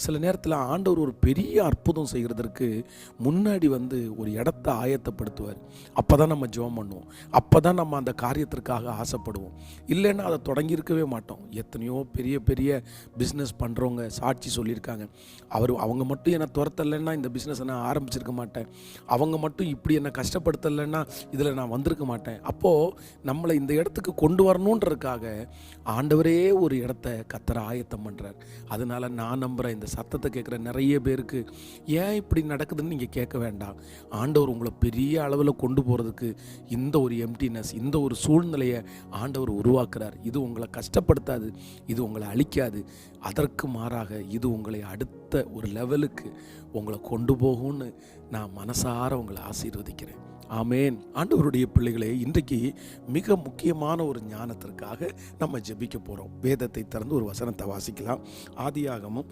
சில நேரத்தில் ஆண்டவர் ஒரு பெரிய அற்புதம் செய்கிறதற்கு முன்னாடி ஒரு இடத்த ஆயத்தப்படுத்துவார். அப்போ தான் நம்ம ஜெபம் பண்ணுவோம். அப்போ தான் நம்ம அந்த காரியத்திற்காக ஆசைப்படுவோம். இல்லைன்னா அதை தொடங்கியிருக்கவே மாட்டோம். எத்தனையோ பெரிய பெரிய பிஸ்னஸ் பண்ணுறவங்க சாட்சி சொல்லியிருக்காங்க. அவங்க மட்டும் என்னை துரத்தலைன்னா இந்த பிஸ்னஸை நான் ஆரம்பிச்சிருக்க மாட்டேன். அவங்க மட்டும் இப்படி என்னை கஷ்டப்படுத்தலைன்னா இதில் நான் வந்திருக்க மாட்டேன். அப்போது நம்மளை இந்த இடத்துக்கு கொண்டு வரணுன்றதுக்காக ஆண்டவரே ஒரு இடத்த கர்த்தர் ஆயத்தம் பண்ணுறார். அதனால் நான் நம்புகிறேன், இந்த சத்தத்தை கேட்குற நிறைய பேருக்கு ஏன் இப்படி நடக்குதுன்னு நீங்கள் கேட்க வேண்டாம். ஆண்டவர் உங்களை பெரிய அளவில் கொண்டு போகிறதுக்கு இந்த ஒரு எம்டினஸ், இந்த ஒரு சூழ்நிலையை ஆண்டவர் உருவாக்குறார். இது உங்களை கஷ்டப்படுத்தாது, இது உங்களை அழிக்காது. அதற்கு மாறாக இது உங்களை அடுத்த ஒரு லெவலுக்கு உங்களை கொண்டு போகும்னு நான் மனசார உங்களை ஆசீர்வதிக்கிறேன். ஆமேன். ஆண்டவருடைய பிள்ளைகளே, இன்றைக்கு மிக முக்கியமான ஒரு ஞானத்திற்காக நம்ம ஜெபிக்க போகிறோம். வேதத்தை திறந்து ஒரு வசனத்தை வாசிக்கலாம். ஆதியாகமம்